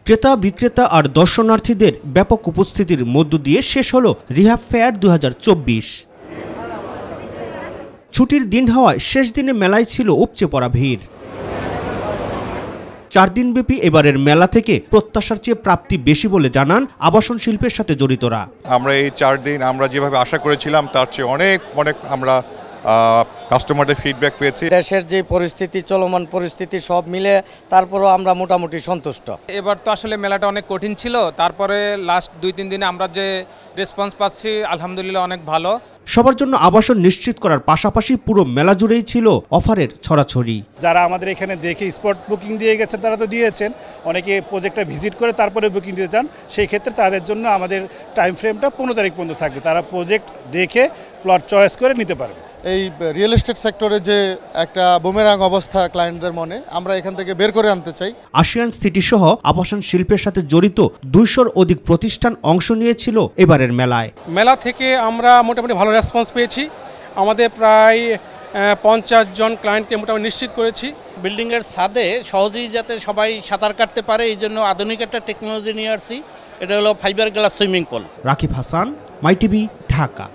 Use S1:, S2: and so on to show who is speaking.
S1: ক্রেতা বিক্রেতা আর দর্শনার্থীদের ব্যাপক উপস্থিতির মধ্য দিয়ে শেষ হলো রিহাব ফেয়ার 2024। ছুটির দিন হওয়ায় শেষ দিনে মেলায় ছিল উপচে পড়া ভিড়। 4 দিনব্যাপী এবারের মেলা থেকে প্রত্যাশার চেয়ে প্রাপ্তি বেশি বলে জানান আবাসন শিল্পের সাথে জড়িতরা।
S2: আমরা এই 4 দিন আমরা যেভাবে আশা করেছিলাম তার চেয়ে অনেক আমরা কাস্টমারদের ফিডব্যাক পেয়েছি।
S3: দেশের যে পরিস্থিতি, চলমান পরিস্থিতি সব মিলে তারপরও আমরা মোটামুটি সন্তুষ্ট।
S4: এবার তো আসলে মেলাটা অনেক কঠিন ছিল, তারপরে লাস্ট 2-3 দিনে আমরা যে রেসপন্স পাচ্ছি আলহামদুলিল্লাহ অনেক ভালো।
S1: সবার জন্য আবাসন নিশ্চিত করার পাশাপাশি পুরো মেলা জুড়েই ছিল অফারের ছড়াছড়ি।
S5: যারা আমাদের এখানে দেখে স্পট বুকিং দিয়ে গেছেন তারা তো দিয়েছেন, অনেকে প্রজেক্টটা ভিজিট করে তারপরে বুকিং দিতে চান, সেই ক্ষেত্রে তাদের জন্য আমাদের টাইম ফ্রেমটা 15 তারিখ পর্যন্ত থাকবে। তারা প্রজেক্ট দেখে প্লট চয়েস করে নিতে পারবে।
S6: এই রিয়েল এস্টেট সেক্টরে যে একটা বুমেরাং অবস্থা ক্লায়েন্টদের মনে, আমরা এখান থেকে বের করে আনতে চাই।
S1: আশিয়ান সিটি সহ আবাসন শিল্পের সাথে জড়িত 200-র অধিক প্রতিষ্ঠান অংশ নিয়েছিল এবারের মেলায়।
S7: মেলা থেকে আমরা মোটামুটি ভালো রেসপন্স পেয়েছি। আমাদের প্রায় 50 জন ক্লায়েন্টকে মোটামুটি নিশ্চিত করেছি।
S8: বিল্ডিংয়ের ছাদে সহজেই যাতে সবাই সাঁতার কাটতে পারে এই জন্য আধুনিক একটা টেকনোলজি নিয়ে আসছি। এটা হলো fibreglass swimming pool.
S1: Rakib Hasan, my TV, Dhaka.